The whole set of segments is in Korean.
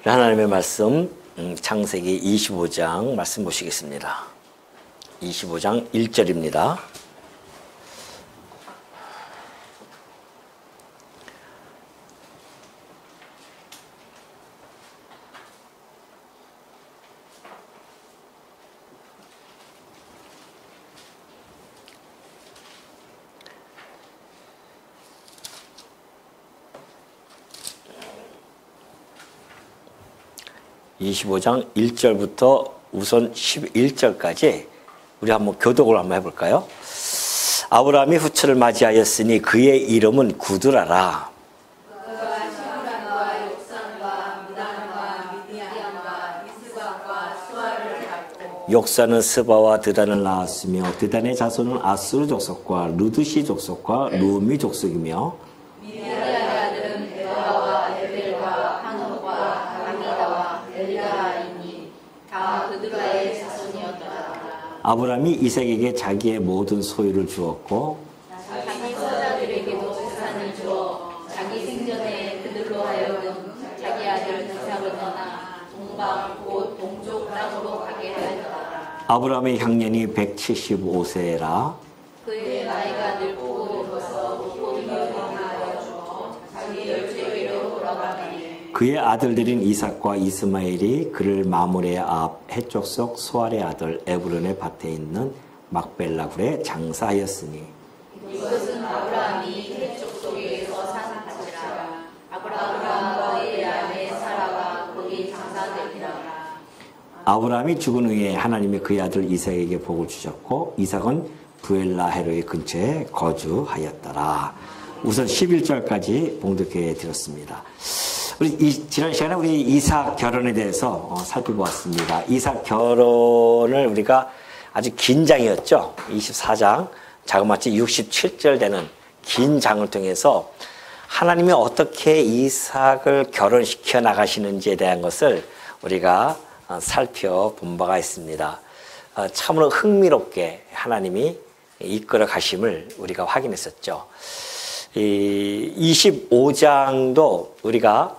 하나님의 말씀 창세기 25장 말씀 보시겠습니다. 25장 1절입니다. (25장) 1절부터 우선 11절까지 우리 한번 교독을 한번 해볼까요? 아브라함이 후처를 맞이하였으니 그의 이름은 구드라라. 욕사는 스바와 드단을 낳았으며 드단의 자손은 아수르 족속과 루드시 족속과 루미 족속이며 아브라함이 이삭에게 자기의 모든 소유를 주었고 자기 서자들에게도 재산을 주어 자기 생전에 그들로 하여금 자기 아들 이삭을 떠나 동방 곧 동쪽 땅으로 가게 하였다. 아브라함의 향년이 175세라. 그의 나이가 늙고 늙어서 목골이 하여 자기 열조에로 돌아가니 그의 아들들인 이삭과 이스마엘이 그를 마므레의 앞 해족속 수알의 아들 에브론의 밭에 있는 막벨라 굴에 장사하였으니 이것은 아브라함이 해족 속에서 산 밭이라. 아브라함과 그의 아내 사라가 거기 장사되니라. 아브라함이 죽은 후에 하나님이 그의 아들 이삭에게 복을 주셨고 이삭은 부엘라 헤로의 근처에 거주하였더라. 우선 11절까지 봉독해 드렸습니다. 지난 시간에 우리 이삭 결혼에 대해서 살펴보았습니다. 이삭 결혼을 우리가 아주 긴 장이었죠. 24장, 자그마치 67절 되는 긴 장을 통해서 하나님이 어떻게 이삭을 결혼시켜 나가시는지에 대한 것을 우리가 살펴본 바가 있습니다. 참으로 흥미롭게 하나님이 이끌어 가심을 우리가 확인했었죠. 이 25장도 우리가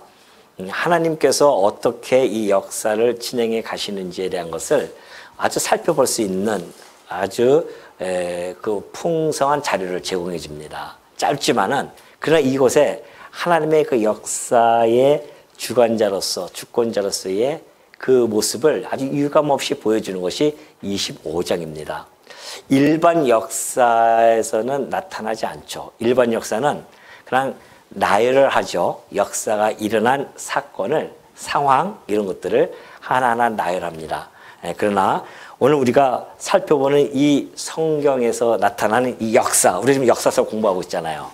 하나님께서 어떻게 이 역사를 진행해 가시는지에 대한 것을 아주 살펴볼 수 있는 아주 그 풍성한 자료를 제공해 줍니다. 짧지만은 그러나 이곳에 하나님의 그 역사의 주관자로서 주권자로서의 그 모습을 아주 유감없이 보여주는 것이 25장입니다. 일반 역사에서는 나타나지 않죠. 일반 역사는 그냥 나열을 하죠. 역사가 일어난 사건을, 상황 이런 것들을 하나하나 나열합니다. 그러나 오늘 우리가 살펴보는 이 성경에서 나타나는 이 역사, 우리 지금 역사서 공부하고 있잖아요.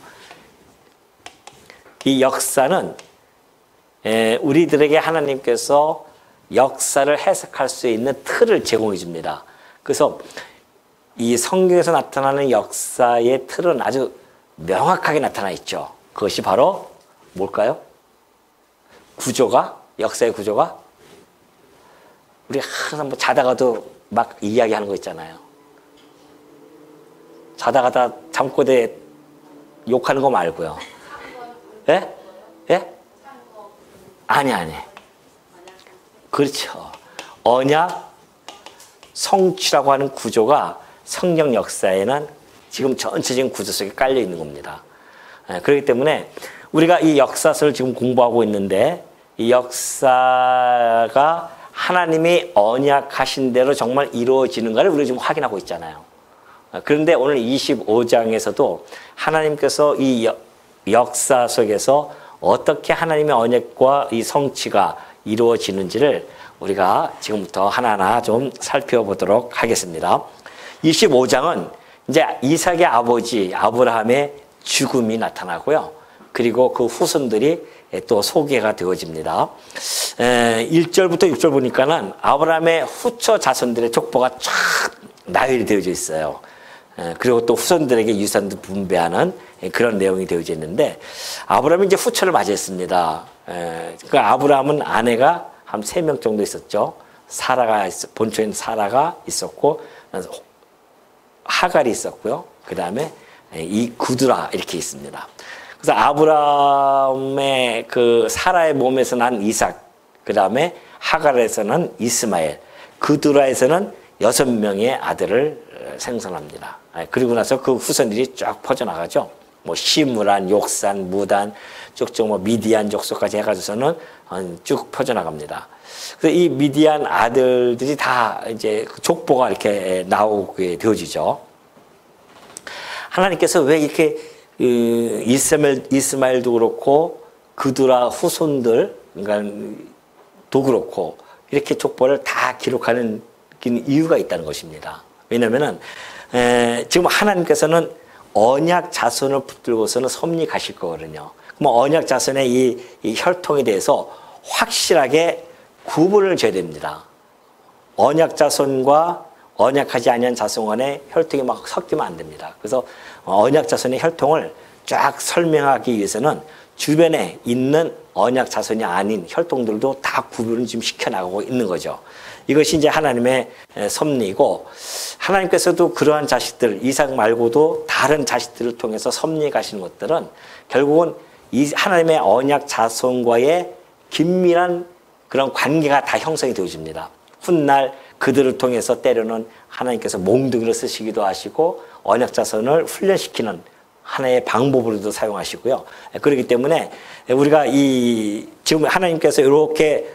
이 역사는 우리들에게 하나님께서 역사를 해석할 수 있는 틀을 제공해 줍니다. 그래서 이 성경에서 나타나는 역사의 틀은 아주 명확하게 나타나 있죠. 그것이 바로 뭘까요? 구조가, 역사의 구조가 우리 항상 뭐 자다가도 막 이야기하는 거 있잖아요. 자다가다 잠꼬대 욕하는 거 말고요. 예? 예? 아니. 그렇죠. 언약, 성취라고 하는 구조가 성경 역사에는 지금 전체적인 구조 속에 깔려 있는 겁니다. 그렇기 때문에 우리가 이 역사서를 지금 공부하고 있는데 이 역사가 하나님이 언약하신 대로 정말 이루어지는가를 우리가 지금 확인하고 있잖아요. 그런데 오늘 25장에서도 하나님께서 이 역사 속에서 어떻게 하나님의 언약과 이 성취가 이루어지는지를 우리가 지금부터 하나하나 좀 살펴보도록 하겠습니다. 25장은 이제 이삭의 아버지 아브라함의 죽음이 나타나고요. 그리고 그 후손들이 또 소개가 되어집니다. 1절부터 6절 보니까는 아브라함의 후처 자손들의 족보가 쫙 나열이 되어져 있어요. 그리고 또 후손들에게 유산도 분배하는 그런 내용이 되어져 있는데 아브라함이 이제 후처를 맞이했습니다. 그 아브라함은 아내가 한 3명 정도 있었죠. 사라가 본초인 사라가 있었고 하갈이 있었고요. 그 다음에 이 구드라 이렇게 있습니다. 그래서 아브라함의 그 사라의 몸에서 난 이삭 그 다음에 하갈에서는 이스마엘, 그두라에서는 6명의 아들을 생산합니다. 그리고 나서 그 후손들이 쫙 퍼져나가죠. 뭐 시므란, 욕산, 무단, 쭉쭉 뭐 미디안 족속까지 해가지고서는 쭉 퍼져나갑니다. 그래서 이 미디안 아들들이 다 이제 족보가 이렇게 나오게 되어지죠. 하나님께서 왜 이렇게 이스마엘도 그렇고 그두라 후손들 그러니까도 그렇고 이렇게 족보를 다 기록하는 이유가 있다는 것입니다. 왜냐하면은 지금 하나님께서는 언약 자손을 붙들고서는 섭리 가실 거거든요. 그럼 언약 자손의 이 혈통에 대해서 확실하게 구분을 줘야 됩니다. 언약 자손과 언약하지 아니한 자손 간의 혈통이 막 섞이면 안 됩니다. 그래서 언약 자손의 혈통을 쫙 설명하기 위해서는 주변에 있는 언약 자손이 아닌 혈통들도 다 구분을 지금 시켜나가고 있는 거죠. 이것이 이제 하나님의 섭리이고, 하나님께서도 그러한 자식들, 이삭 말고도 다른 자식들을 통해서 섭리해 가시는 것들은 결국은 이 하나님의 언약 자손과의 긴밀한 그런 관계가 다 형성이 되어집니다. 훗날 그들을 통해서 때로는 하나님께서 몽둥이를 쓰시기도 하시고 언약 자손을 훈련시키는 하나의 방법으로도 사용하시고요. 그렇기 때문에 우리가 지금 하나님께서 이렇게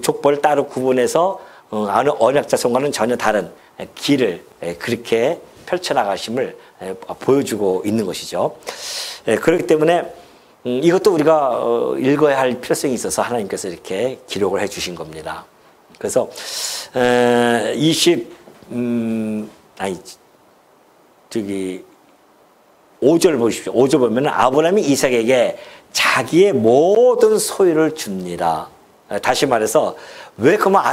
족보를 따로 구분해서 언약 자손과는 전혀 다른 길을 그렇게 펼쳐나가심을 보여주고 있는 것이죠. 그렇기 때문에 이것도 우리가 읽어야 할 필요성이 있어서 하나님께서 이렇게 기록을 해 주신 겁니다. 그래서 5절 보십시오. 5절 보면 아브라함이 이삭에게 자기의 모든 소유를 줍니다. 다시 말해서 왜 그만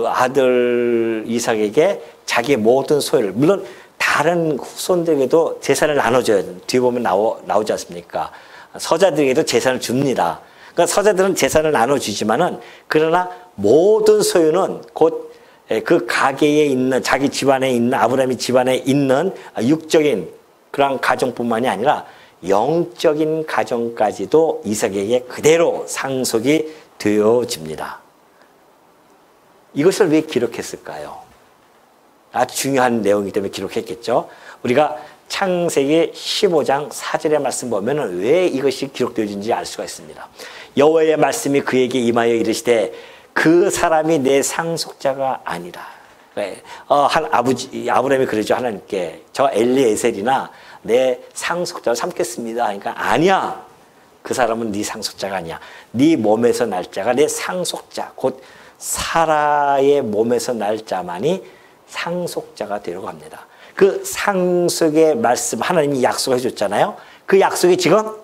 아들 이삭에게 자기의 모든 소유를, 물론 다른 후손들에게도 재산을 나눠줘야 돼요. 뒤에 보면 나오지 않습니까? 서자들에게도 재산을 줍니다. 그러니까 서자들은 재산을 나눠주지만은 그러나 모든 소유는 곧 그 가계에 있는 자기 집안에 있는 아브라함이 집안에 있는 육적인 그런 가정뿐만이 아니라 영적인 가정까지도 이삭에게 그대로 상속이 되어집니다. 이것을 왜 기록했을까요? 아주 중요한 내용이기 때문에 기록했겠죠. 우리가 창세기 15장 4절의 말씀 보면 왜 이것이 기록되어진지 알 수가 있습니다. 여호와의 말씀이 그에게 임하여 이르시되 그 사람이 내 상속자가 아니라. 아브라함이 그러죠. 하나님께 저 엘리에셀이나 내 상속자를 삼겠습니다. 그러니까 아니야. 그 사람은 네 상속자가 아니야. 네 몸에서 날 자가 내 상속자, 곧 사라의 몸에서 날 자만이 상속자가 되려고 합니다. 그 상속의 말씀 하나님이 약속해 줬잖아요. 그 약속이 지금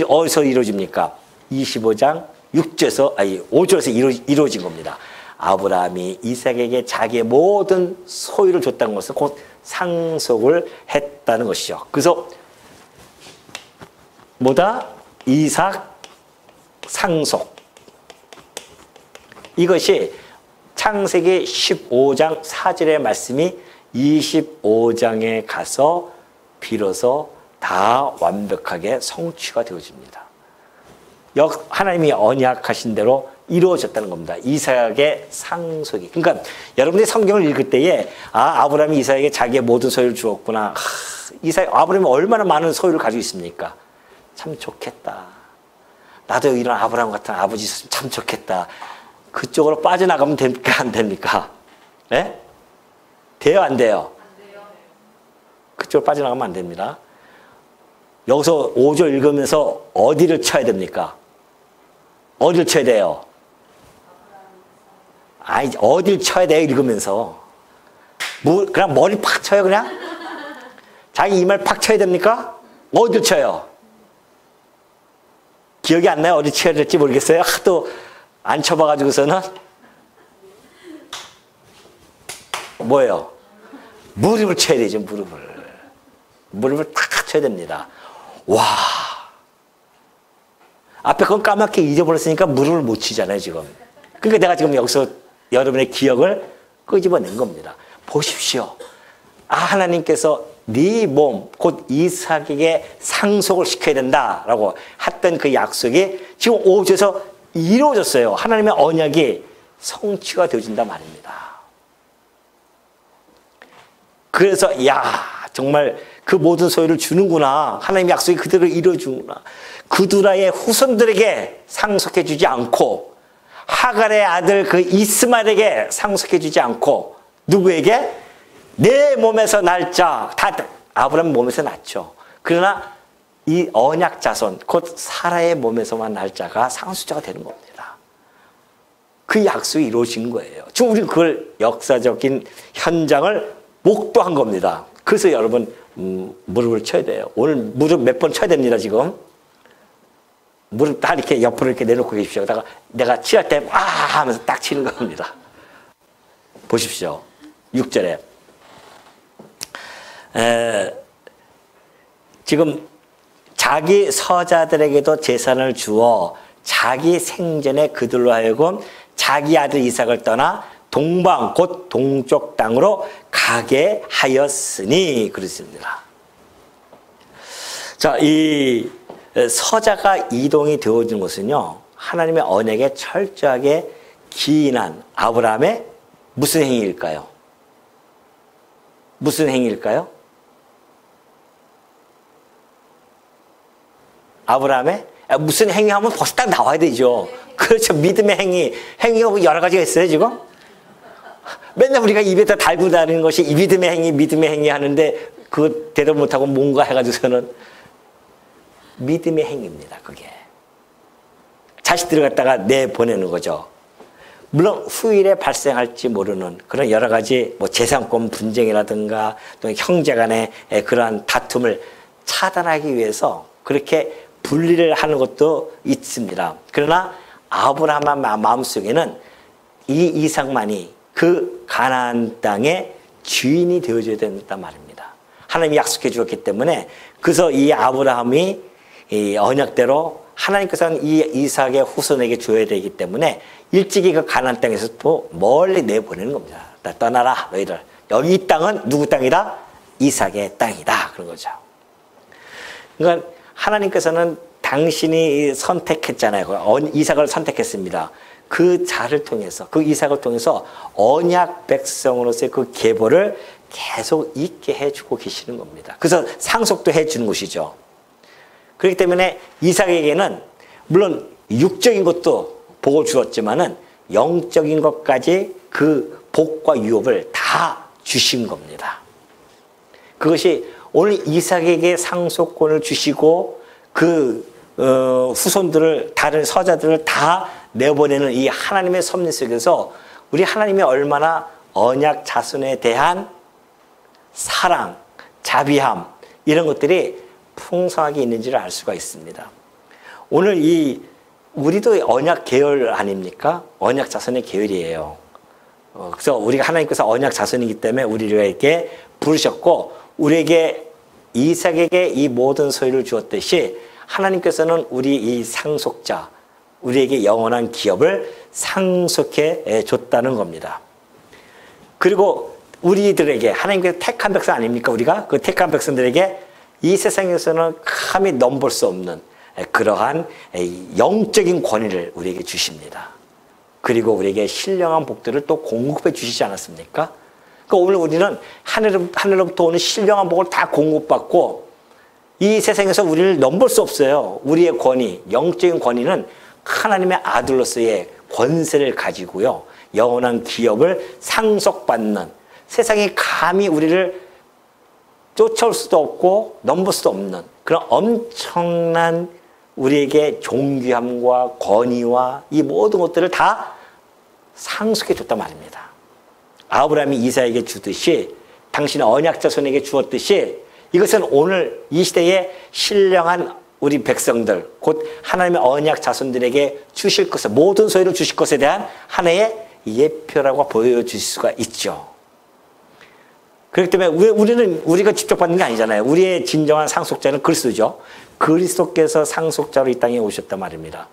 어디서 이루어집니까? 25장 5절에서 이루어진 겁니다. 아브라함이 이삭에게 자기의 모든 소유를 줬다는 것은 곧 상속을 했다는 것이죠. 그래서 이삭 상속. 이것이 창세기 15장 4절의 말씀이 25장에 가서 비로소 다 완벽하게 성취가 되어집니다. 하나님이 언약하신 대로 이루어졌다는 겁니다. 이삭의 상속이. 그러니까 여러분들이 성경을 읽을 때에 아브라함이 이삭에게 자기의 모든 소유를 주었구나. 아브라함이 얼마나 많은 소유를 가지고 있습니까? 참 좋겠다. 나도 이런 아브라함 같은 아버지 있었으면 참 좋겠다. 그쪽으로 빠져나가면 됩니까? 안 됩니까? 네? 돼요? 안 돼요? 그쪽으로 빠져나가면 안 됩니다. 여기서 5절 읽으면서 어디를 쳐야 됩니까? 어디를 쳐야 돼요? 어디를 쳐야 돼요? 읽으면서. 그냥 머리 팍 쳐요, 그냥? 자기 이마를 팍 쳐야 됩니까? 어디를 쳐요? 기억이 안 나요? 어디 쳐야 될지 모르겠어요. 하도 안 쳐봐가지고서는. 뭐예요? 무릎을 쳐야 되죠, 무릎을. 무릎을 탁 쳐야 됩니다. 와. 앞에 건 까맣게 잊어버렸으니까 무릎을 못 치잖아요, 지금. 그러니까 내가 지금 여기서 여러분의 기억을 끄집어낸 겁니다. 보십시오. 하나님께서 네 몸, 곧 이삭에게 상속을 시켜야 된다라고 했던 그 약속이 지금 5절에서 이루어졌어요. 하나님의 언약이 성취가 되어진단 말입니다. 그래서 야 정말 그 모든 소유를 주는구나. 하나님의 약속이 그대로 이루어주구나. 그두라의 후손들에게 상속해 주지 않고 하갈의 아들 그 이스마엘에게 상속해 주지 않고 누구에게? 내 몸에서 날 자. 다 아브라함 몸에서 났죠. 그러나 이 언약 자손 곧 사라의 몸에서만 날 자가 상속자가 되는 겁니다. 그 약속이 이루어진 거예요. 지금 우리 그걸 역사적인 현장을 목도한 겁니다. 그래서 여러분 무릎을 쳐야 돼요. 오늘 무릎 몇 번 쳐야 됩니다. 지금 무릎 다 이렇게 옆으로 이렇게 내놓고 계십시오. 그러다가 내가 치할 때 와 하면서 딱 치는 겁니다. 보십시오. 6절에 지금 자기 서자들에게도 재산을 주어 자기 생전에 그들로 하여금 자기 아들 이삭을 떠나 동방 곧 동쪽 땅으로 가게 하였으니 그렇습니다. 자, 이 서자가 이동이 되어진 것은요, 하나님의 언약에 철저하게 기인한 아브라함의 무슨 행위일까요? 무슨 행위일까요? 아브라함의 무슨 행위하면 벌써 딱 나와야 되죠. 그렇죠. 믿음의 행위. 행위가 여러 가지가 있어요, 지금? 맨날 우리가 입에다 달고 다니는 것이 이 믿음의 행위 하는데 그 대답 못하고 뭔가 해가지고서는 믿음의 행위입니다, 그게. 자식들을 갖다가 내보내는 거죠. 물론 후일에 발생할지 모르는 그런 여러 가지 뭐 재산권 분쟁이라든가 또 형제 간의 그러한 다툼을 차단하기 위해서 그렇게 분리를 하는 것도 있습니다. 그러나 아브라함 마음속에는 이 이삭만이 그 가나안 땅의 주인이 되어줘야 된단 말입니다. 하나님이 약속해 주었기 때문에 그래서 이 아브라함이 이 언약대로 하나님께서는 이 이삭의 후손에게 줘야 되기 때문에 일찍이 그 가나안 땅에서 또 멀리 내보내는 겁니다. 떠나라 너희들. 여기 이 땅은 누구 땅이다? 이삭의 땅이다. 그런 거죠. 그러니까 하나님께서는 당신이 선택했잖아요. 이삭을 선택했습니다. 그 자를 통해서, 그 이삭을 통해서 언약 백성으로서의 그 계보를 계속 있게 해주고 계시는 겁니다. 그래서 상속도 해주는 것이죠. 그렇기 때문에 이삭에게는 물론 육적인 것도 복을 주었지만은 영적인 것까지 그 복과 유업을 다 주신 겁니다. 그것이 오늘 이삭에게 상속권을 주시고 그 후손들을 다른 서자들을 다 내보내는 이 하나님의 섭리 속에서 우리 하나님이 얼마나 언약 자손에 대한 사랑, 자비함 이런 것들이 풍성하게 있는지를 알 수가 있습니다. 오늘 우리도 언약 계열 아닙니까? 언약 자손의 계열이에요. 그래서 우리가 하나님께서 언약 자손이기 때문에 우리에게 부르셨고 우리에게 이삭에게 이 모든 소유를 주었듯이 하나님께서는 우리 이 상속자, 우리에게 영원한 기업을 상속해 줬다는 겁니다. 그리고 우리들에게 하나님께서 택한 백성 아닙니까? 우리가 그 택한 백성들에게 이 세상에서는 감히 넘볼 수 없는 그러한 영적인 권위를 우리에게 주십니다. 그리고 우리에게 신령한 복들을 또 공급해 주시지 않았습니까? 그러니까 오늘 우리는 하늘로부터 오는 신령한 복을 다 공급받고 이 세상에서 우리를 넘볼 수 없어요. 우리의 권위, 영적인 권위는 하나님의 아들로서의 권세를 가지고요. 영원한 기업을 상속받는 세상이 감히 우리를 쫓아올 수도 없고 넘볼 수도 없는 그런 엄청난 우리에게 존귀함과 권위와 이 모든 것들을 다 상속해 줬단 말입니다. 아브라함이 이삭에게 주듯이 당신의 언약 자손에게 주었듯이 이것은 오늘 이 시대에 신령한 우리 백성들 곧 하나님의 언약 자손들에게 주실 것을 모든 소유를 주실 것에 대한 하나의 예표라고 보여줄 수가 있죠. 그렇기 때문에 우리가 직접 받는 게 아니잖아요. 우리의 진정한 상속자는 그리스도죠. 그리스도께서 상속자로 이 땅에 오셨단 말입니다.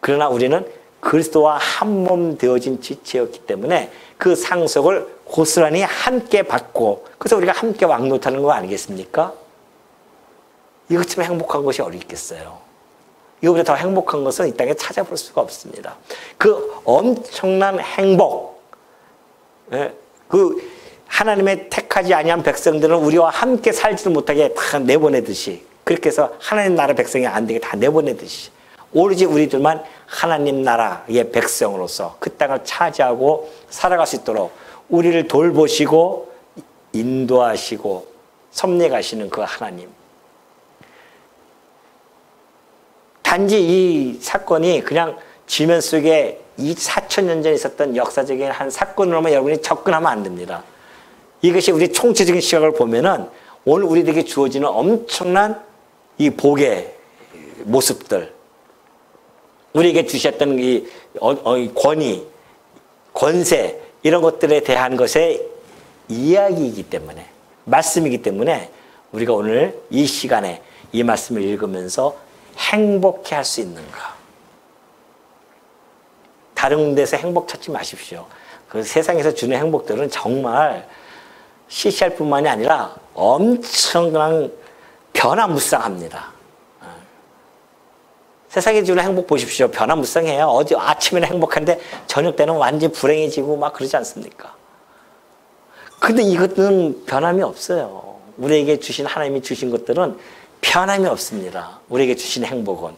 그러나 우리는 그리스도와 한 몸 되어진 지체였기 때문에 그 상속을 고스란히 함께 받고 그래서 우리가 함께 왕노타는 거 아니겠습니까? 이것처럼 행복한 것이 어디 있겠어요. 이거보다 더 행복한 것은 이 땅에 찾아볼 수가 없습니다. 그 엄청난 행복, 그 하나님의 택하지 아니한 백성들은 우리와 함께 살지도 못하게 다 내보내듯이, 그렇게 해서 하나님 나라 백성이 안 되게 다 내보내듯이 오로지 우리들만 하나님 나라의 백성으로서 그 땅을 차지하고 살아갈 수 있도록 우리를 돌보시고 인도하시고 섭리가시는 그 하나님. 단지 이 사건이 그냥 지면 속에 이 4,000년 전에 있었던 역사적인 한 사건으로만 여러분이 접근하면 안 됩니다. 이것이 우리 총체적인 시각을 보면은 오늘 우리에게 주어지는 엄청난 이 복의 모습들, 우리에게 주셨던 이 권위, 권세, 이런 것들에 대한 것의 이야기이기 때문에, 말씀이기 때문에 우리가 오늘 이 시간에 이 말씀을 읽으면서 행복해 할 수 있는가. 다른 데서 행복 찾지 마십시오. 그 세상에서 주는 행복들은 정말 시시할 뿐만이 아니라 엄청난 변화무쌍합니다. 세상에 주는 행복 보십시오. 변화무쌍해요. 어디 아침에는 행복한데 저녁 때는 완전히 불행해지고 막 그러지 않습니까? 근데 이것은 변함이 없어요. 우리에게 주신, 하나님이 주신 것들은 변함이 없습니다. 우리에게 주신 행복은.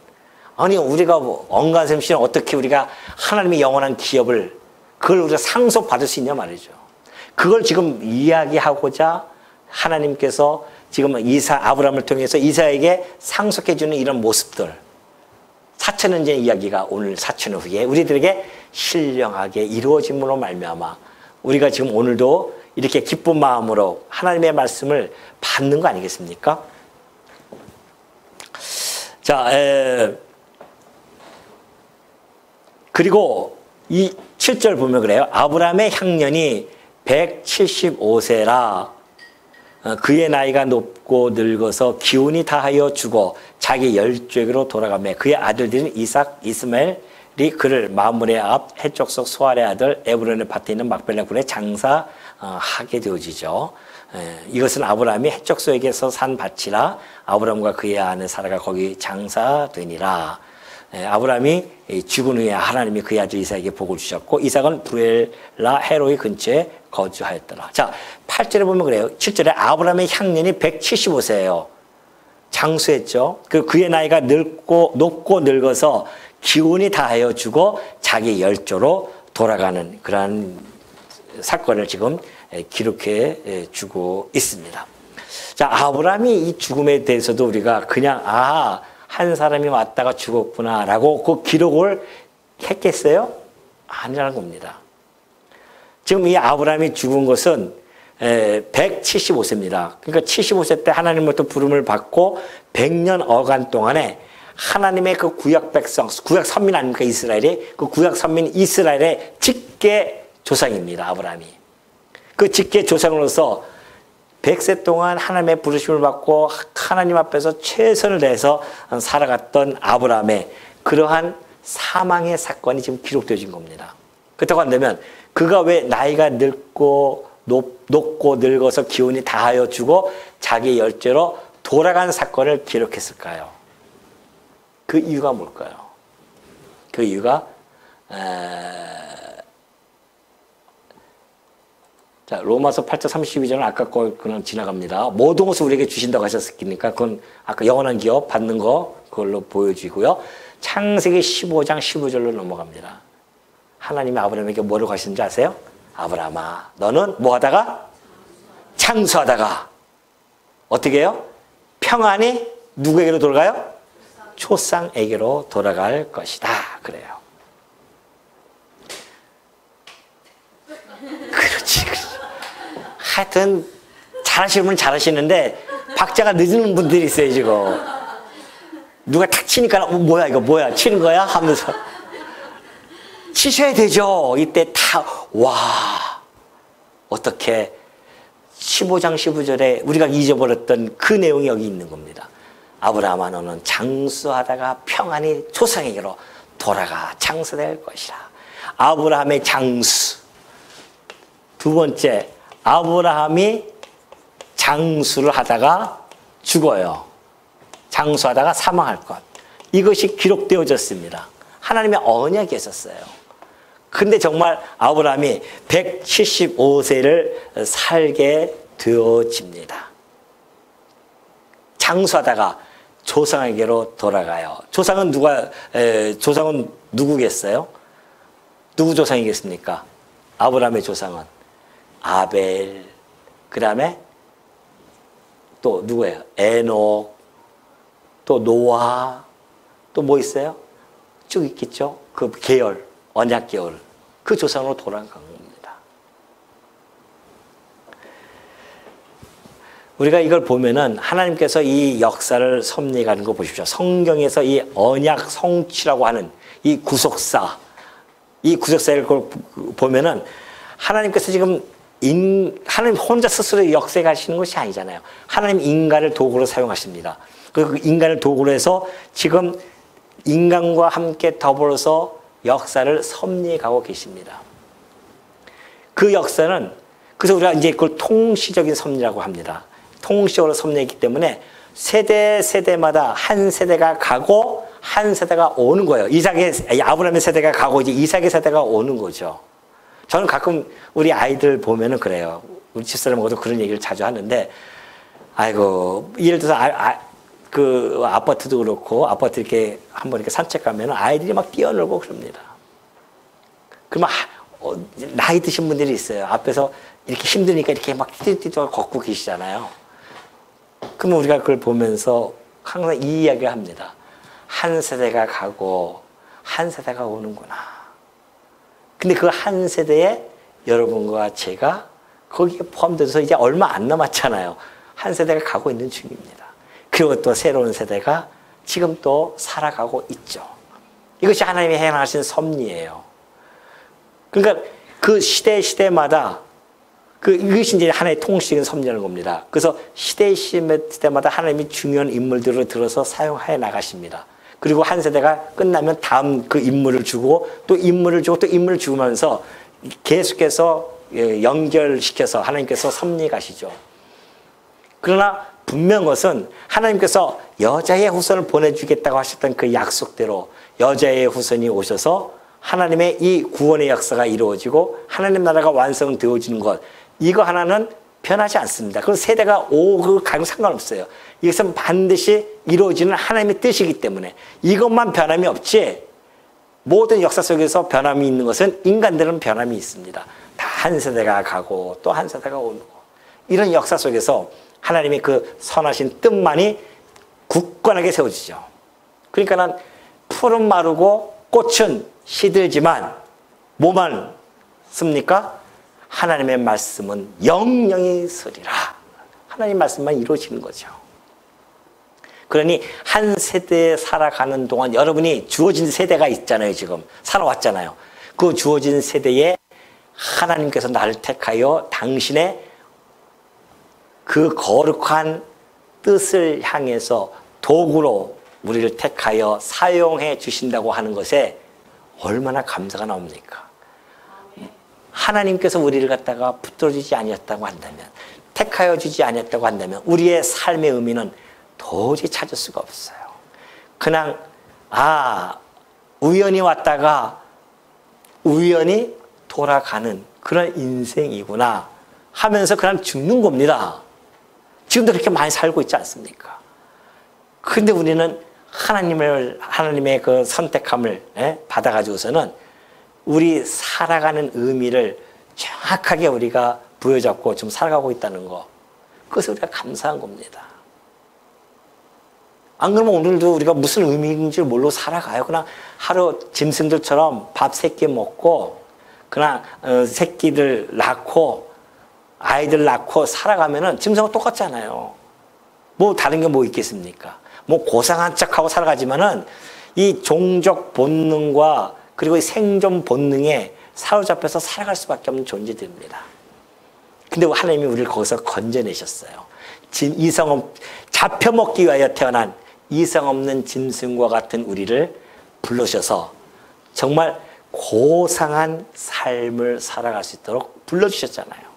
아니, 우리가 언간샘 씨는 어떻게 우리가 하나님의 영원한 기업을, 그걸 우리가 상속받을 수 있냐 말이죠. 그걸 지금 이야기하고자 하나님께서 지금 아브라함을 통해서 이삭에게 상속해주는 이런 모습들, 4,000년 전의 이야기가 오늘 4,000년 후에 우리들에게 신령하게 이루어짐으로 말미암아 우리가 지금 오늘도 이렇게 기쁜 마음으로 하나님의 말씀을 받는 거 아니겠습니까? 자, 그리고 이 7절 보면 그래요. 아브라함의 향년이 175세라 그의 나이가 높고 늙어서 기운이 다하여 죽어 자기 열조에게로 돌아가며 그의 아들들은 이삭, 이스마엘이 그를 마므레 앞 해족속 소알의 아들 에브론의 밭에 있는 막벨라 굴에 장사하게 되어지죠. 이것은 아브라함이 해족소에게서 산 밭이라 아브라함과 그의 아내 사라가 거기 장사되니라. 아브라함이 죽은 후에 하나님이 그의 아들 이삭에게 복을 주셨고 이삭은 부엘라 헤로이 근처에 거주하였더라. 자, 8절에 보면 그래요. 7절에 아브라함의 향년이 175세예요. 장수했죠. 그의 나이가 높고 늙어서 기운이 다하여 죽어 자기 열조로 돌아가는 그러한 사건을 지금 기록해 주고 있습니다. 자, 아브라함이 이 죽음에 대해서도 우리가 그냥 한 사람이 왔다가 죽었구나라고 그 기록을 했겠어요? 아니라는 겁니다. 지금 이 아브라함이 죽은 것은 175세입니다. 그러니까 75세 때 하나님으로부터 부름을 받고 100년 어간 동안에 하나님의 그 구약 백성, 구약 선민 아닙니까? 이스라엘이. 그 구약 선민 이스라엘의 직계 조상입니다. 아브라함이. 그 직계 조상으로서 100세 동안 하나님의 부르심을 받고 하나님 앞에서 최선을 다해서 살아갔던 아브라함의 그러한 사망의 사건이 지금 기록되어진 겁니다. 그렇다고 한다면 그가 왜 나이가 높고 늙어서 기운이 다하여 죽어 자기 열죄로 돌아간 사건을 기록했을까요? 그 이유가 뭘까요? 그 이유가 자, 로마서 8장 32절은 아까 거 그냥 지나갑니다. 모든 것을 우리에게 주신다고 하셨으니까 그건 아까 영원한 기업 받는 거 그걸로 보여지고요. 창세기 15장 15절로 넘어갑니다. 하나님이 아브라함에게 뭐라고 하시는지 아세요? 아브라함아, 너는 뭐 하다가? 장수하다가 어떻게 해요? 평안히 누구에게로 돌아가요? 초상에게로 돌아갈 것이다. 그래요. 그렇지. 하여튼 잘하시는 분은 잘하시는데 박자가 늦은 분들이 있어요. 지금 누가 탁 치니까 뭐야 이거 뭐야 치는 거야 하면서 치셔야 되죠. 이때 와 어떻게 15장 15절에 우리가 잊어버렸던 그 내용이 여기 있는 겁니다. 아브라함아 너는 장수하다가 평안히 조상에게로 돌아가 장수될 것이라. 아브라함의 장수. 두 번째, 아브라함이 장수를 하다가 죽어요. 장수하다가 사망할 것. 이것이 기록되어졌습니다. 하나님의 언약이 있었어요. 근데 정말 아브라함이 175세를 살게 되어집니다. 장수하다가 조상에게로 돌아가요. 조상은 누구겠어요? 누구 조상이겠습니까? 아브라함의 조상은 아벨, 그 다음에 또 누구예요? 에녹, 또 노아, 또 뭐 있어요? 쭉 있겠죠? 그 계열, 언약 계열, 그 조상으로 돌아간 겁니다. 우리가 이걸 보면은 하나님께서 이 역사를 섭리하는 거 보십시오. 성경에서 이 언약 성취라고 하는 이 구속사, 이 구속사를 보면은 하나님께서 지금 하나님 혼자 스스로 역사하시는 것이 아니잖아요. 하나님 인간을 도구로 사용하십니다. 그 인간을 도구로 해서 지금 인간과 함께 더불어서 역사를 섭리하고 계십니다. 그 역사는, 그래서 우리가 이제 그걸 통시적인 섭리라고 합니다. 통시적으로 섭리했기 때문에 세대마다 한 세대가 가고 한 세대가 오는 거예요. 아브라함의 세대가 가고 이제 이삭의 세대가 오는 거죠. 저는 가끔 우리 아이들 보면은 그래요. 우리 집사람하고도 그런 얘기를 자주 하는데, 아이고, 예를 들어서 그 아파트도 그렇고, 아파트 이렇게 한번 이렇게 산책 가면 아이들이 막 뛰어놀고 그럽니다. 그러면 나이 드신 분들이 있어요. 앞에서 이렇게 힘드니까 이렇게 막 띠띠띠 걷고 계시잖아요. 그러면 우리가 그걸 보면서 항상 이 이야기를 합니다. 한 세대가 가고 한 세대가 오는구나. 근데 그 한 세대에 여러분과 제가 거기에 포함돼서 이제 얼마 안 남았잖아요. 한 세대가 가고 있는 중입니다. 그리고 또 새로운 세대가 지금 또 살아가고 있죠. 이것이 하나님이 행하신 섭리예요. 그러니까 그 시대마다 이것이 이제 하나의 통치적인 섭리라는 겁니다. 그래서 시대마다 하나님이 중요한 인물들을 들어서 사용해 나가십니다. 그리고 한 세대가 끝나면 다음 그 인물을 주고 또 인물을 주고 또 인물을 주면서 계속해서 연결시켜서 하나님께서 섭리하시죠. 그러나 분명한 것은 하나님께서 여자의 후손을 보내주겠다고 하셨던 그 약속대로 여자의 후손이 오셔서 하나님의 이 구원의 역사가 이루어지고 하나님 나라가 완성되어지는 것, 이거 하나는 변하지 않습니다. 그 세대가 오고 가고 상관없어요. 이것은 반드시 이루어지는 하나님의 뜻이기 때문에 이것만 변함이 없지, 모든 역사 속에서 변함이 있는 것은 인간들은 변함이 있습니다. 다 한 세대가 가고 또 한 세대가 오고, 이런 역사 속에서 하나님의 그 선하신 뜻만이 굳건하게 세워지죠. 그러니까는 풀은 마르고 꽃은 시들지만 뭐만 씁니까? 하나님의 말씀은 영영이 서리라. 하나님 말씀만 이루어지는 거죠. 그러니 한 세대에 살아가는 동안 여러분이 주어진 세대가 있잖아요. 지금 살아왔잖아요. 그 주어진 세대에 하나님께서 나를 택하여 당신의 그 거룩한 뜻을 향해서 도구로 우리를 택하여 사용해 주신다고 하는 것에 얼마나 감사가 나옵니까? 하나님께서 우리를 갖다가 붙들어주지 아니었다고 한다면, 택하여 주지 아니었다고 한다면 우리의 삶의 의미는 도저히 찾을 수가 없어요. 그냥 우연히 왔다가 우연히 돌아가는 그런 인생이구나 하면서 그냥 죽는 겁니다. 지금도 그렇게 많이 살고 있지 않습니까? 그런데 우리는 하나님의 그 선택함을 받아가지고서는 우리 살아가는 의미를 정확하게 우리가 부여잡고 좀 살아가고 있다는 거, 그것을 우리가 감사한 겁니다. 안 그러면 오늘도 우리가 무슨 의미인지 모르고 살아가요. 그냥 하루 짐승들처럼 밥 3끼 먹고 그냥 새끼들 낳고 아이들 낳고 살아가면은 짐승과 똑같잖아요. 뭐 다른 게 뭐 있겠습니까? 뭐 고상한 척하고 살아가지만은 이 종족 본능과 그리고 이 생존 본능에 사로잡혀서 살아갈 수밖에 없는 존재들입니다. 근데 하나님이 우리를 거기서 건져내셨어요. 잡혀먹기 위하여 태어난 이성 없는 짐승과 같은 우리를 불러셔서 정말 고상한 삶을 살아갈 수 있도록 불러주셨잖아요.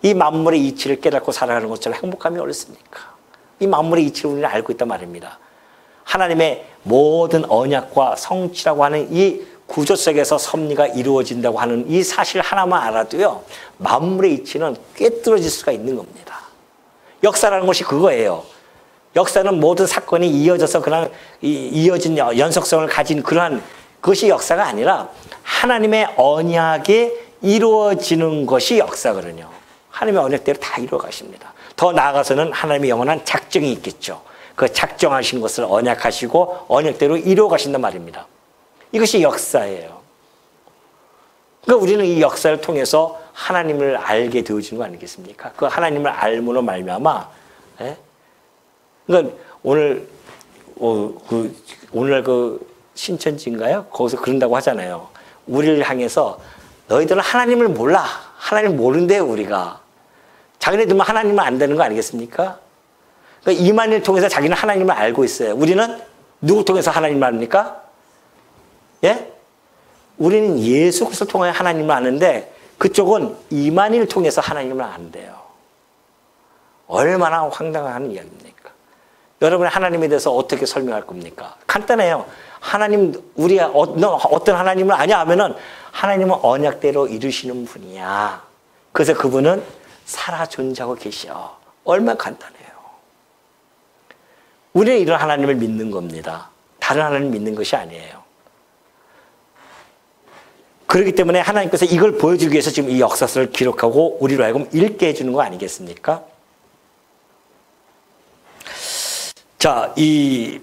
이 만물의 이치를 깨닫고 살아가는 것처럼 행복함이 어렵습니까? 이 만물의 이치를 우리는 알고 있단 말입니다. 하나님의 모든 언약과 성취라고 하는 이 구조 속에서 섭리가 이루어진다고 하는 이 사실 하나만 알아도요, 만물의 이치는 꿰뚫어질 수가 있는 겁니다. 역사라는 것이 그거예요. 역사는 모든 사건이 이어져서 그냥 이어진 연속성을 가진 그러한 그것이 역사가 아니라 하나님의 언약이 이루어지는 것이 역사거든요. 하나님의 언약대로 다 이루어 가십니다. 더 나아가서는 하나님의 영원한 작정이 있겠죠. 그 작정하신 것을 언약하시고 언약대로 이루어 가신단 말입니다. 이것이 역사예요. 그러니까 우리는 이 역사를 통해서 하나님을 알게 되어지는 거 아니겠습니까? 그 하나님을 알므로 말미암아, 예? 그러니까 오늘 그 신천지인가요? 거기서 그런다고 하잖아요. 우리를 향해서 너희들은 하나님을 몰라. 하나님 모른대요, 우리가. 자기네들만 하나님을 안다는 거 아니겠습니까? 그러니까 이만희를 통해서 자기는 하나님을 알고 있어요. 우리는 누구 통해서 하나님을 압니까? 예? 우리는 예수 그리스도를 통해 하나님을 아는데 그쪽은 이만희를 통해서 하나님을 안대요. 얼마나 황당한 이야기입니까? 여러분 하나님에 대해서 어떻게 설명할 겁니까? 간단해요. 하나님, 우리가 어떤 하나님을 아냐 하면은 하나님은 언약대로 이루시는 분이야. 그래서 그분은 살아 존재하고 계셔. 얼마나 간단해요. 우리는 이런 하나님을 믿는 겁니다. 다른 하나님을 믿는 것이 아니에요. 그렇기 때문에 하나님께서 이걸 보여주기 위해서 지금 이 역사서를 기록하고 우리로 하여금 읽게 해주는 거 아니겠습니까? 자, 이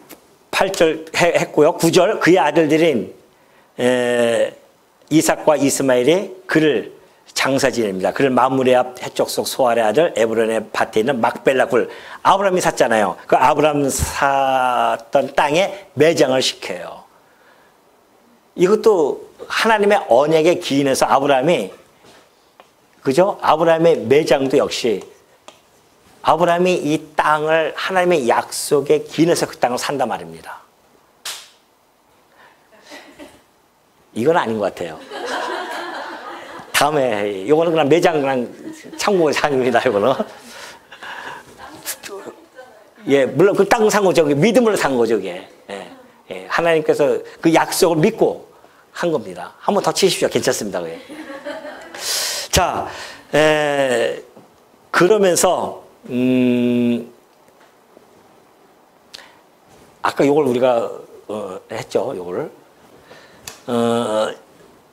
8절 했고요. 9절, 그의 아들들인 이삭과 이스마엘이 그를 장사 지냅니다. 그를 마므레 앞 해쪽 속 소알의 아들 에브론의 밭에 있는 막벨라 굴, 아브라함이 샀잖아요. 그 아브라함 샀던 땅에 매장을 시켜요. 이것도 하나님의 언약에 기인해서 아브라함이, 그죠? 아브라함의 매장도 역시 아브라함이 이 땅을 하나님의 약속에 기인해서 그 땅을 산단 말입니다. 이건 아닌 것 같아요. 다음에 이거는 그냥 매장 그냥 창고장입니다. 이거는 예, 물론 그 땅 산 거죠. 믿음으로 산 거죠. 이게 예, 예, 하나님께서 그 약속을 믿고 한 겁니다. 한번 더 치십시오. 괜찮습니다. 그게. 자, 그러면서 아까 요걸 우리가 했죠. 요거를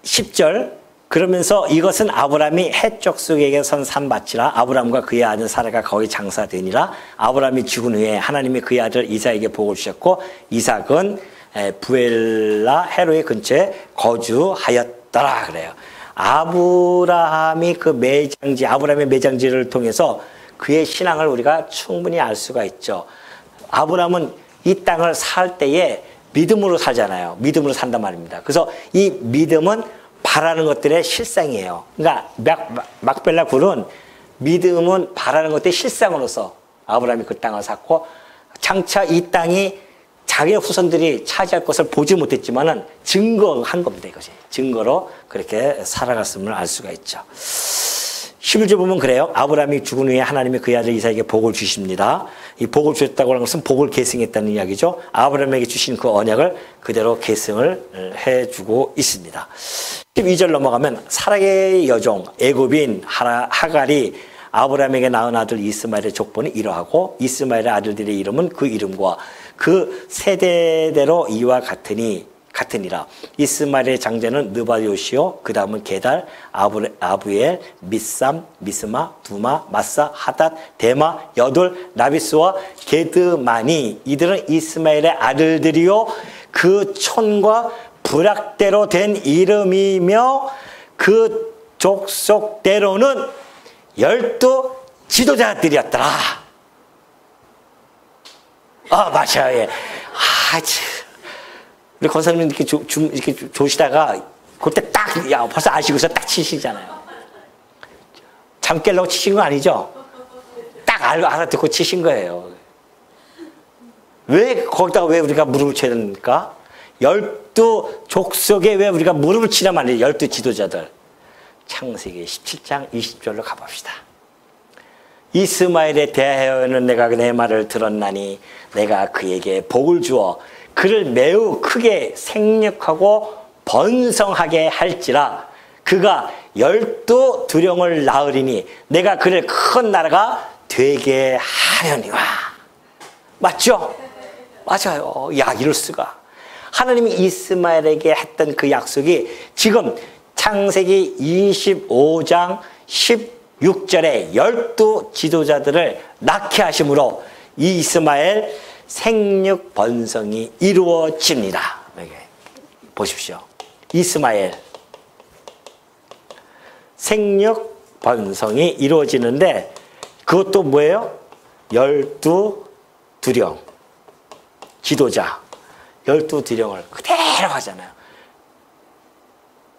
10절, 그러면서 이것은 아브라함이 해쪽 속에게 선 산밭이라 아브라함과 그의 아들 사라가 거기 장사되니라. 아브라함이 죽은 후에 하나님이 그의 아들 이삭에게 복을 주셨고 이삭은 부엘라 헤로의 근처에 거주하였더라 그래요. 아브라함이 그 매장지, 아브라함의 매장지를 통해서 그의 신앙을 우리가 충분히 알 수가 있죠. 아브라함은 이 땅을 살 때에 믿음으로 살잖아요. 믿음으로 산단 말입니다. 그래서 이 믿음은 바라는 것들의 실상이에요. 그러니까 막벨라 굴은 믿음은 바라는 것들의 실상으로서 아브라함이 그 땅을 샀고, 장차 이 땅이 자기의 후손들이 차지할 것을 보지 못했지만은 증거한 겁니다. 이것이 증거로 그렇게 살아갔음을 알 수가 있죠. 11절 보면 그래요. 아브라함이 죽은 후에 하나님이 그의 아들 이삭에게 복을 주십니다. 이 복을 주셨다고 하는 것은 복을 계승했다는 이야기죠. 아브라함에게 주신 그 언약을 그대로 계승을 해주고 있습니다. 12절 넘어가면 사라의 여종 애굽인 하갈이 아브라함에게 낳은 아들 이스마엘의 족보는 이러하고 이스마엘의 아들들의 이름은 그 이름과 그 세대대로 이와 같으니라. 이스마엘의 장자는 느바요시요, 그 다음은 게달, 아부엘, 미삼, 미스마, 두마, 마사, 하닷, 데마, 여돌, 나비스와 게드마니. 이들은 이스마엘의 아들들이요 그 촌과 부락대로 된 이름이며 그 족속대로는 12 지도자들이었더라. 맞아요. 예. 우리 권사님 이렇게 이렇게 조시다가 그때 딱, 벌써 아시고서 딱 치시잖아요. 잠 깨려고 치신 거 아니죠? 딱 알아듣고 치신 거예요. 거기다가 왜 우리가 무릎을 쳐야 됩니까? 12 족속에 왜 우리가 무릎을 치냐 말이에요. 12 지도자들. 창세기 17장 20절로 가봅시다. 이스마엘에 대하여는 내가 내 말을 들었나니 내가 그에게 복을 주어 그를 매우 크게 생육하고 번성하게 할지라 그가 12두령을 낳으리니 내가 그를 큰 나라가 되게 하려니와. 맞죠? 맞아요. 야, 이럴 수가. 하나님이 이스마엘에게 했던 그 약속이 지금 창세기 25장 16절에 12 지도자들을 낳게 하심으로 이 이스마엘 생육 번성이 이루어집니다. 보십시오. 이스마엘 생육 번성이 이루어지는데 그것도 뭐예요? 12두령 지도자 12두령을 그대로 하잖아요.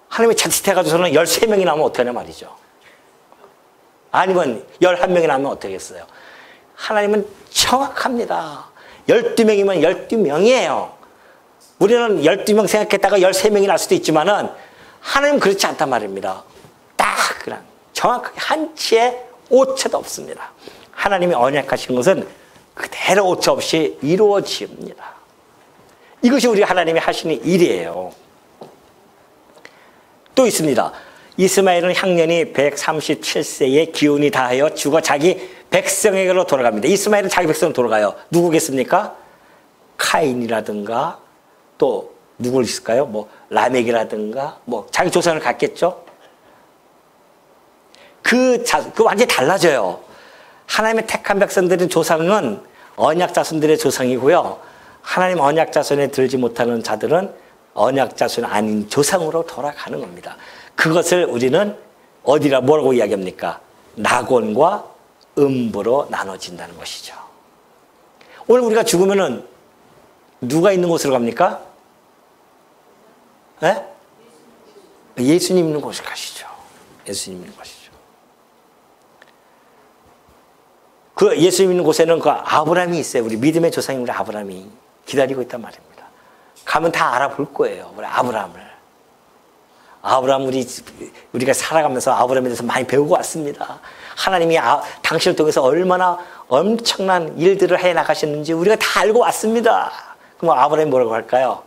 하나님이 자칫해가지고서는 13명이 나오면 어떡하냐 말이죠. 아니면 11명이 나오면 어떻겠어요? 하나님은 정확합니다. 12명이면 12명이에요. 우리는 12명 생각했다가 13명이 날 수도 있지만은 하나님은 그렇지 않단 말입니다. 딱 그냥 정확하게 한치의 오차도 없습니다. 하나님이 언약하신 것은 그대로 오차 없이 이루어집니다. 이것이 우리 하나님이 하시는 일이에요. 또 있습니다. 이스마엘은 향년이 137세에 기운이 다하여 죽어 자기 백성에게로 돌아갑니다. 이스마엘은 자기 백성으로 돌아가요. 누구겠습니까? 카인이라든가 또 누구 있을까요? 뭐 라멕이라든가 뭐 자기 조상을 갖겠죠. 그 완전히 달라져요. 하나님의 택한 백성들의 조상은 언약 자손들의 조상이고요. 하나님 언약 자손에 들지 못하는 자들은 언약 자손 아닌 조상으로 돌아가는 겁니다. 그것을 우리는 어디라 뭐라고 이야기합니까? 낙원과 음부로 나눠진다는 것이죠. 오늘 우리가 죽으면은 누가 있는 곳으로 갑니까? 네? 예수님 있는 곳으로 가시죠. 예수님 있는 곳이죠. 그 예수님 있는 곳에는 그 아브라함이 있어요. 우리 믿음의 조상인 우리 아브라함이 기다리고 있단 말입니다. 가면 다 알아볼 거예요. 우리 아브라함을. 아브라함 우리가 살아가면서 아브라함에 대해서 많이 배우고 왔습니다. 하나님이 당신을 통해서 얼마나 엄청난 일들을 해 나가셨는지 우리가 다 알고 왔습니다. 그럼 아브라함이 뭐라고 할까요?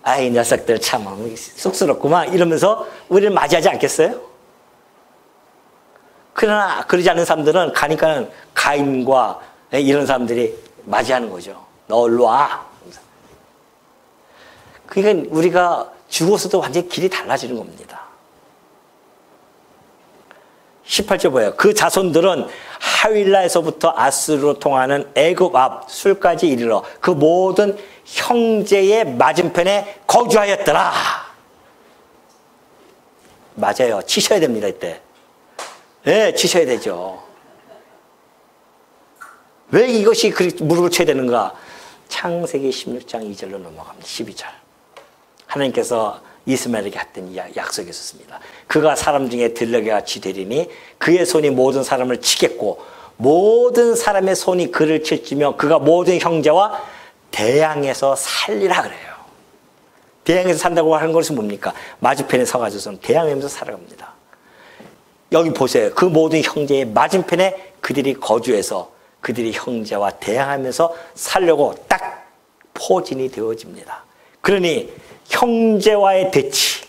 아이 녀석들 참 쑥스럽구만 이러면서 우리를 맞이하지 않겠어요? 그러나 그러지 않는 사람들은 가니까는 가인과 이런 사람들이 맞이하는 거죠. 너 일로 와. 그러니까 우리가 죽어서도 완전히 길이 달라지는 겁니다. 18절 보여요. 그 자손들은 하윌라에서부터 아스루로 통하는 애굽 앞 술까지 이르러 그 모든 형제의 맞은편에 거주하였더라. 맞아요. 치셔야 됩니다. 이때. 네, 치셔야 되죠. 왜 이것이 무릎을 쳐야 되는가? 창세기 16장 2절로 넘어갑니다. 12절. 하나님께서 이스마엘에게 했던 약속이 있었습니다. 그가 사람 중에 들러리같이 되리니 그의 손이 모든 사람을 치겠고 모든 사람의 손이 그를 칠지며 그가 모든 형제와 대항에서 살리라 그래요. 대항에서 산다고 하는 것은 뭡니까? 맞은편에 서가지고서는 대항하면서 살아갑니다. 여기 보세요. 그 모든 형제의 맞은편에 그들이 거주해서 그들이 형제와 대항하면서 살려고 딱 포진이 되어집니다. 그러니 형제와의 대치,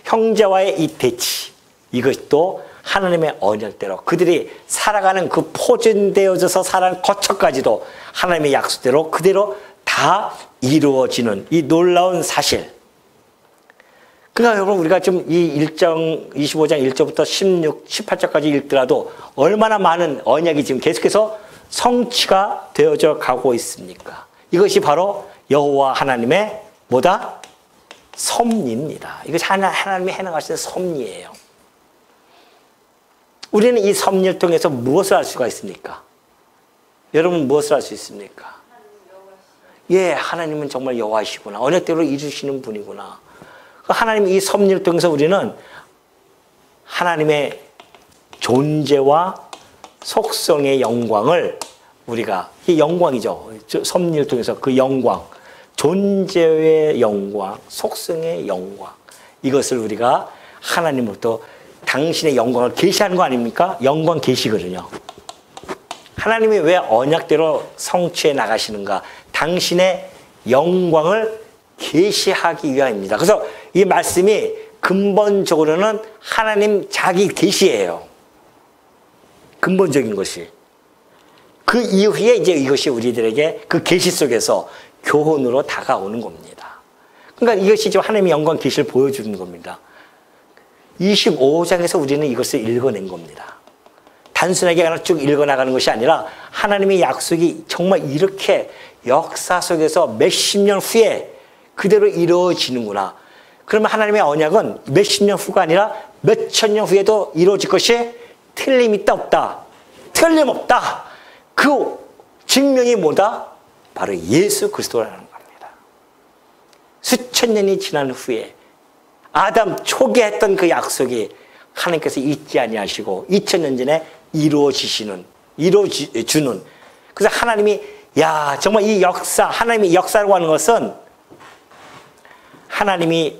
형제와의 이 대치, 이것도 하나님의 언약대로 그들이 살아가는 그 포진되어져서 살아가는 거처까지도 하나님의 약속대로 그대로 다 이루어지는 이 놀라운 사실. 그러니까 여러분 우리가 좀 이 25장 1절부터 18절까지 읽더라도 얼마나 많은 언약이 지금 계속해서 성취가 되어져 가고 있습니까? 이것이 바로 여호와 하나님의 뭐다? 섭리입니다. 이것이 하나님이 해나가시는 섭리예요. 우리는 이 섭리를 통해서 무엇을 할 수가 있습니까? 여러분 무엇을 할 수 있습니까? 예, 하나님은 정말 여호와시구나. 언약대로 이루시는 분이구나. 하나님 이 섭리를 통해서 우리는 하나님의 존재와 속성의 영광을 우리가, 이 영광이죠. 섭리를 통해서 그 영광, 존재의 영광, 속성의 영광, 이것을 우리가 하나님으로부터 당신의 영광을 계시하는 거 아닙니까? 영광 계시거든요. 하나님이 왜 언약대로 성취해 나가시는가? 당신의 영광을 계시하기 위함입니다. 그래서 이 말씀이 근본적으로는 하나님 자기 계시예요. 근본적인 것이. 그 이후에 이제 이것이 우리들에게 그 계시 속에서 교훈으로 다가오는 겁니다. 그러니까 이것이 지금 하나님의 영광 계시를 보여주는 겁니다. 25장에서 우리는 이것을 읽어낸 겁니다. 단순하게 그냥 쭉 읽어나가는 것이 아니라 하나님의 약속이 정말 이렇게 역사 속에서 몇십 년 후에 그대로 이루어지는구나. 그러면 하나님의 언약은 몇십 년 후가 아니라 몇천 년 후에도 이루어질 것이 틀림이 없다. 틀림없다. 그 증명이 뭐다? 바로 예수 그리스도라는 겁니다. 수천 년이 지난 후에 아담 초기에 했던 그 약속이 하나님께서 잊지 아니하시고 2000년 전에 이루어주는. 그래서 하나님이 정말 이 역사, 하나님의 역사라고 하는 것은 하나님이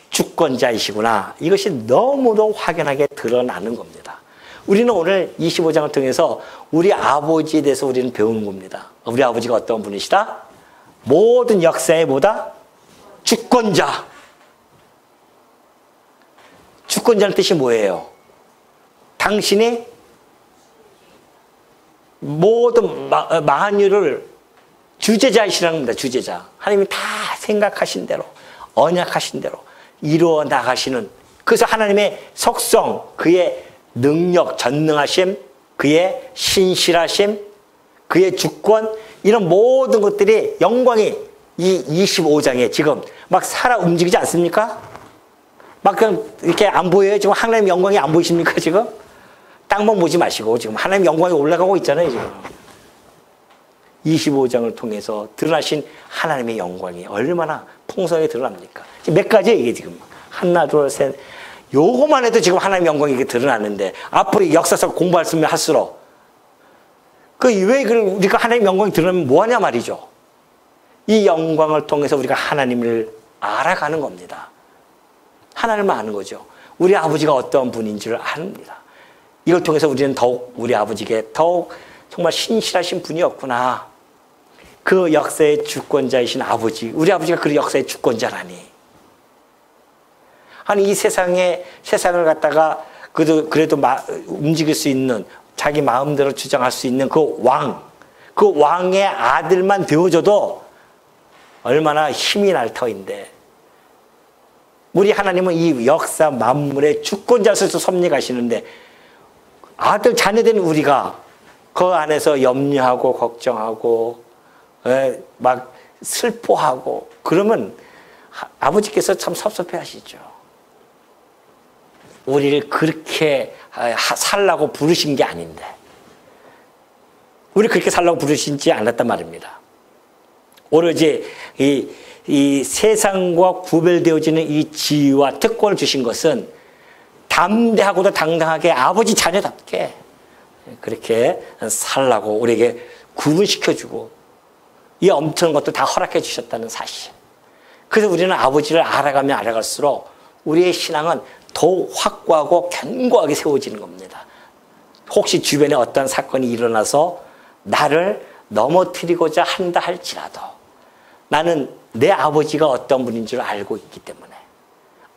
주권자이시구나. 이것이 너무도 확연하게 드러나는 겁니다. 우리는 오늘 25장을 통해서 우리 아버지에 대해서 우리는 배우는 겁니다. 우리 아버지가 어떤 분이시다? 모든 역사의 뭐다? 주권자. 주권자는 뜻이 뭐예요? 당신이 모든 만유를 주재자이시라는 겁니다. 주재자. 하나님이 다 생각하신 대로, 언약하신 대로 이루어 나가시는, 그래서 하나님의 속성, 그의 능력, 전능하심, 그의 신실하심, 그의 주권, 이런 모든 것들이 영광이 이 25장에 지금 막 살아 움직이지 않습니까? 막 그냥 이렇게 안 보여요? 지금 하나님의 영광이 안 보이십니까? 지금? 땅만 보지 마시고 지금 하나님의 영광이 올라가고 있잖아요. 지금 25장을 통해서 드러나신 하나님의 영광이 얼마나 풍성하게 드러납니까? 지금 몇 가지예요 이게 지금. 하나, 둘, 셋. 요거만 해도 지금 하나님의 영광이 이렇게 드러나는데 앞으로 역사서 공부할수록 할수록 왜 우리가 하나님의 영광이 드러나면 뭐하냐 말이죠. 이 영광을 통해서 우리가 하나님을 알아가는 겁니다. 하나님을 아는 거죠. 우리 아버지가 어떤 분인 줄 압니다. 이걸 통해서 우리는 더욱 우리 아버지께 더욱 정말 신실하신 분이었구나. 그 역사의 주권자이신 아버지, 우리 아버지가 그 역사의 주권자라니. 아니 이 세상을 갖다가 그래도 움직일 수 있는, 자기 마음대로 주장할 수 있는 그 왕의 아들만 되어줘도 얼마나 힘이 날 터인데, 우리 하나님은 이 역사 만물의 주권자로서 섭리하시는데 아들 자녀된 우리가 그 안에서 염려하고 걱정하고 막 슬퍼하고 그러면 아버지께서 참 섭섭해 하시죠. 우리를 그렇게 살라고 부르신 게 아닌데, 우리 그렇게 살라고 부르신지 않았단 말입니다. 오로지 이 세상과 구별되어지는 이 지위와 특권을 주신 것은 담대하고도 당당하게 아버지 자녀답게 그렇게 살라고 우리에게 구분시켜주고 이 엄청난 것도 다 허락해 주셨다는 사실. 그래서 우리는 아버지를 알아가면 알아갈수록 우리의 신앙은 더욱 확고하고 견고하게 세워지는 겁니다. 혹시 주변에 어떤 사건이 일어나서 나를 넘어뜨리고자 한다 할지라도 나는 내 아버지가 어떤 분인 줄 알고 있기 때문에,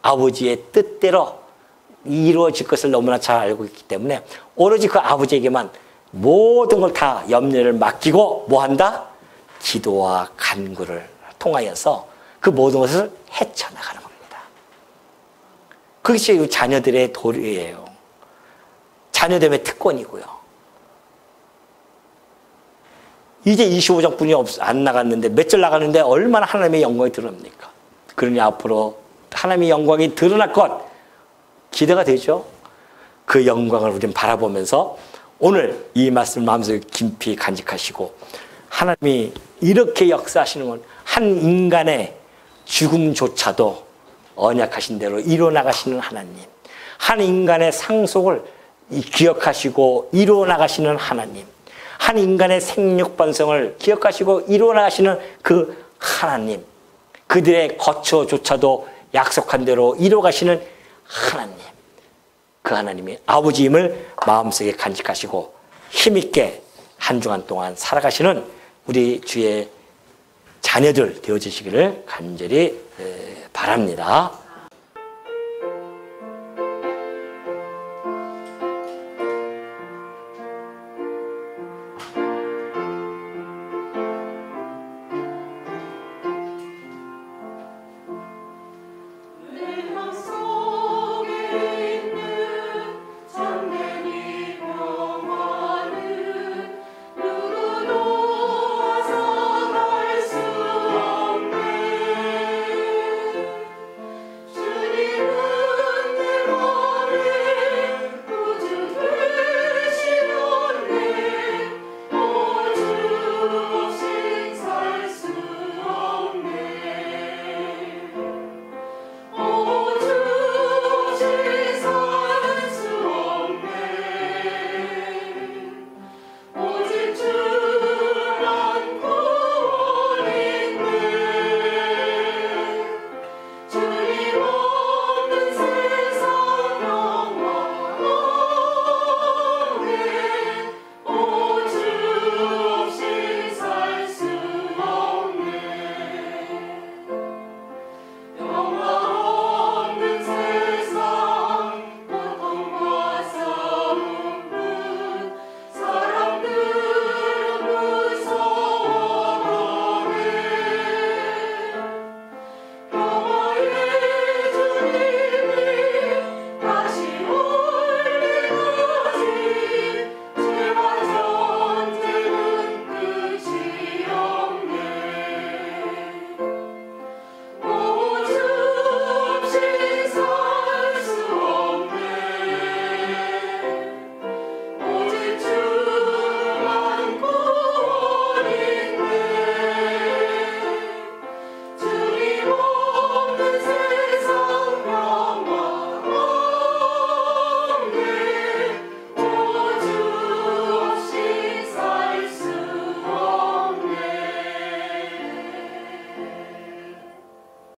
아버지의 뜻대로 이루어질 것을 너무나 잘 알고 있기 때문에 오로지 그 아버지에게만 모든 걸 다 염려를 맡기고 뭐한다? 기도와 간구를 통하여서 그 모든 것을 헤쳐나가는 겁니다. 그것이 자녀들의 도리예요. 자녀됨의 특권이고요. 이제 25장뿐이 안 나갔는데 몇 절 나갔는데 얼마나 하나님의 영광이 드러납니까? 그러니 앞으로 하나님의 영광이 드러날 것 기대가 되죠. 그 영광을 우리는 바라보면서 오늘 이 말씀을 마음속에 깊이 간직하시고, 하나님이 이렇게 역사하시는 건 한 인간의 죽음조차도 언약하신 대로 이루어나가시는 하나님, 한 인간의 상속을 기억하시고 이루어나가시는 하나님, 한 인간의 생육번성을 기억하시고 이루어나가시는 그 하나님, 그들의 거처조차도 약속한 대로 이루어가시는 하나님, 그 하나님이 아버지임을 마음속에 간직하시고 힘있게 한 주간 동안 살아가시는 우리 주의 자녀들 되어주시기를 간절히 바랍니다.